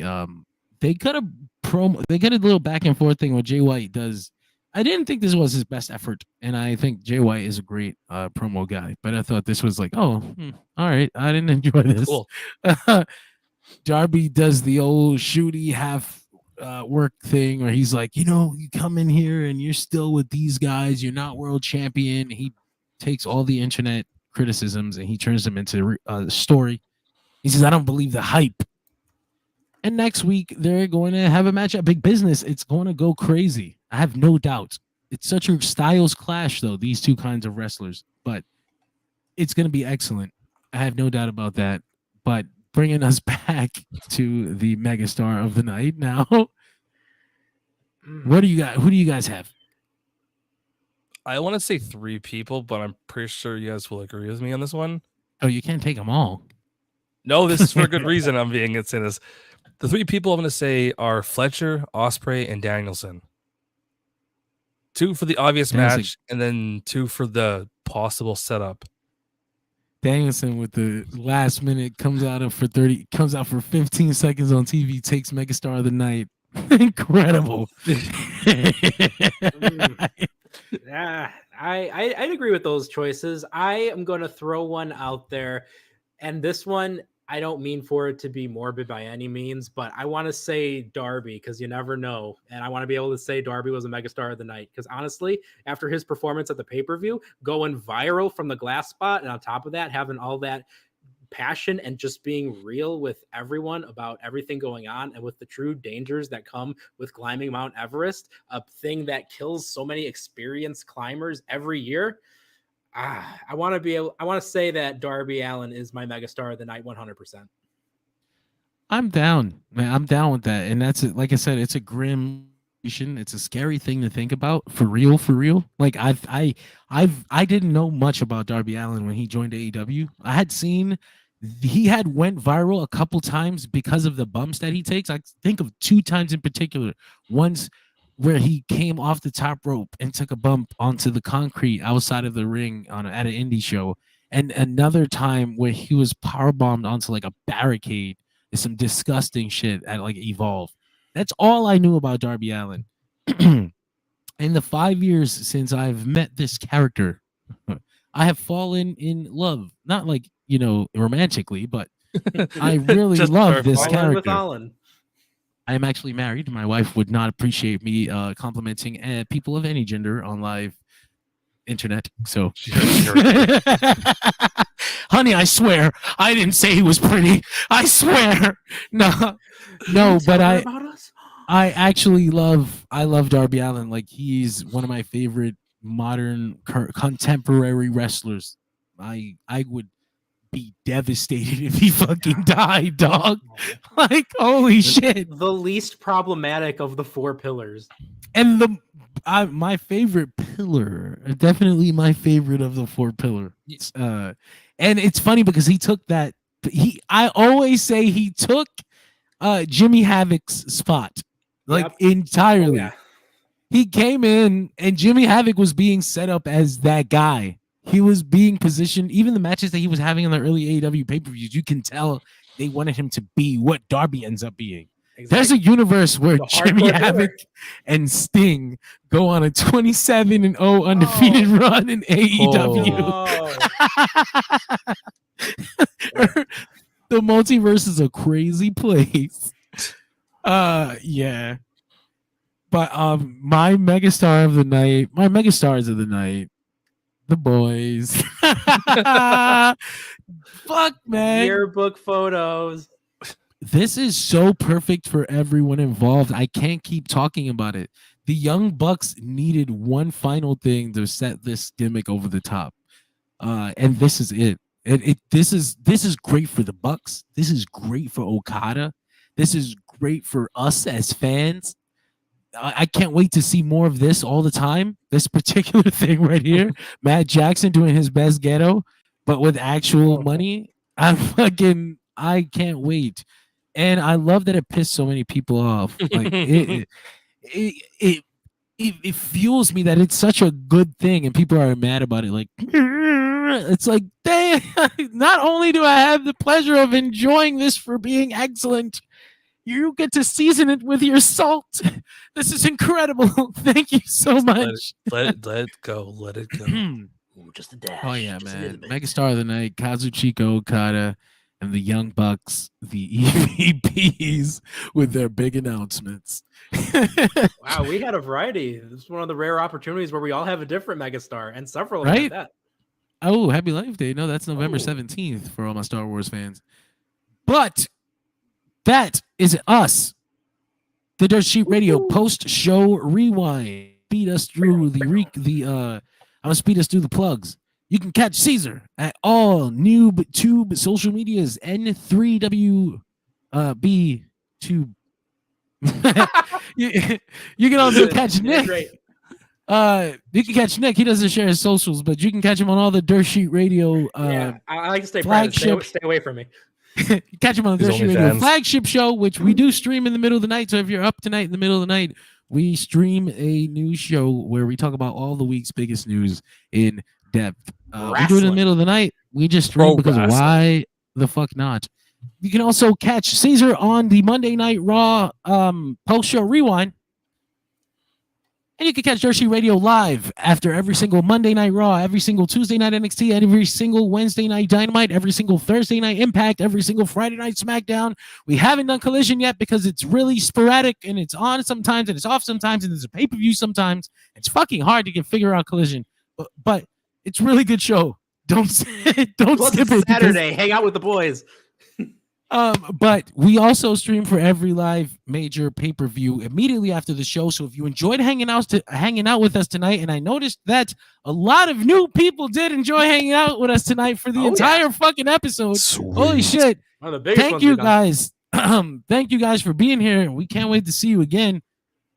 they cut a promo. They cut a little back and forth thing where Jay White does. I didn't think this was his best effort, and I think Jay White is a great promo guy. But I thought this was like, all right, I didn't enjoy this. Cool. Darby does the old shooty half work thing where he's like, you come in here and you're still with these guys. You're not world champion. He takes all the internet criticisms and he turns them into a story. He says, I don't believe the hype. And next week, they're going to have a match at Big Business. It's going to go crazy. I have no doubt. It's such a styles clash, though, these two kinds of wrestlers. But it's going to be excellent. I have no doubt about that. But bringing us back to the megastar of the night now, what do you got? Who do you guys have? I want to say 3 people, but I'm pretty sure you guys will agree with me on this one. Oh, you can't take them all. No, this is for a good reason. I'm being saying this. The 3 people I'm going to say are Fletcher, Ospreay, and Danielson. 2 for the obvious match, and then 2 for the possible setup. Danielson with the last minute comes out for 15 seconds on TV, takes Megastar of the Night. Incredible. Yeah, I'd agree with those choices. I am going to throw one out there, and this one, I don't mean for it to be morbid by any means, but I want to say Darby because you never know. And I want to be able to say Darby was a megastar of the night because honestly, after his performance at the pay-per-view, going viral from the glass spot, and on top of that, having all that passion and just being real with everyone about everything going on and with the true dangers that come with climbing Mount Everest, a thing that kills so many experienced climbers every year. I want to say that Darby Allin is my megastar of the night 100%. I'm down, man. I'm down with that. And that's it. Like I said, it's a grim, it's a scary thing to think about. For real. Like I didn't know much about Darby Allin when he joined AEW. I had seen he had went viral a couple times because of the bumps that he takes. I think of 2 times in particular. Once where he came off the top rope and took a bump onto the concrete outside of the ring at an indie show. And another time where he was powerbombed onto like a barricade. It's some disgusting shit at like Evolve. That's all I knew about Darby Allin. In the 5 years since I've met this character, I have fallen in love. Not like, romantically, but I really love this character. I am actually married. My wife would not appreciate me complimenting people of any gender on live internet. So, honey, I swear I didn't say he was pretty. I swear. No, but I actually love Darby Allin. Like he's one of my favorite modern contemporary wrestlers. I would be devastated if he fucking died, dog. Like, holy shit. The least problematic of the 4 pillars. And my favorite pillar, definitely my favorite of the 4 pillars. And it's funny because he took that. I always say he took Jimmy Havoc's spot, like entirely. Oh, yeah. He came in and Jimmy Havoc was being set up as that guy. He was being positioned, even the matches that he was having in the early AEW pay-per-views, you can tell they wanted him to be what Darby ends up being. Exactly. There's a universe where Jimmy Havoc and Sting go on a 27-0 undefeated run in AEW. The multiverse is a crazy place. Yeah. But my megastars of the night, the boys. Fuck, man. Yearbook photos. This is so perfect for everyone involved. I can't keep talking about it. The Young Bucks needed one final thing to set this gimmick over the top. And this is it. This is great for the Bucks. This is great for Okada. This is great for us as fans. I can't wait to see more of this all the time. This particular thing right here, Matt Jackson doing his best ghetto, but with actual money. I can't wait. And I love that it pissed so many people off. Like it fuels me that it's such a good thing and people are mad about it. Like it's like, damn, not only do I have the pleasure of enjoying this for being excellent, You get to season it with your salt. This is incredible. Thank you so much. Let it go. Let it go. Ooh, just a dash. Oh yeah, just man! Megastar of the night, Kazuchika Okada, and the Young Bucks, the EVPs, with their big announcements. Wow, we had a variety. This is one of the rare opportunities where we all have a different megastar, and several of Right? them at that. Oh, happy Life Day! No, that's November 17th for all my Star Wars fans. But that is us. The Dirt Sheet Radio post-show rewind. Speed us through I'm gonna speed us through the plugs. You can catch Caesar at all Noob Tube social medias, N3W B Tube. You can also catch Nick. Great. You can catch Nick. He doesn't share his socials, but you can catch him on all the Dirt Sheet Radio. I like to stay private. Stay away from me. Catch him on the Dirt Sheet Radio flagship show, which we do stream in the middle of the night. So if you're up tonight in the middle of the night, we stream a news show where we talk about all the week's biggest news in depth. We do it in the middle of the night. We just stream because why the fuck not? You can also catch Caesar on the Monday Night Raw post-show rewind. And you can catch Dirt Sheet Radio live after every single Monday Night Raw, every single Tuesday night NXT, every single Wednesday night Dynamite, every single Thursday night Impact, every single Friday night SmackDown. We haven't done Collision yet because it's really sporadic and it's on sometimes and it's off sometimes and there's a pay-per-view sometimes. It's fucking hard to figure out Collision, but it's a really good show. Don't skip it. Saturday, hang out with the boys. But we also stream for every live major pay-per-view immediately after the show. So if you enjoyed hanging out with us tonight, and I noticed that a lot of new people did enjoy hanging out with us tonight for the entire fucking episode. Sweet. Holy shit. Thank you guys. Thank you guys for being here. We can't wait to see you again.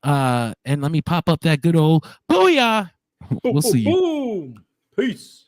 And let me pop up that good old booyah. We'll see you. Boom. Peace.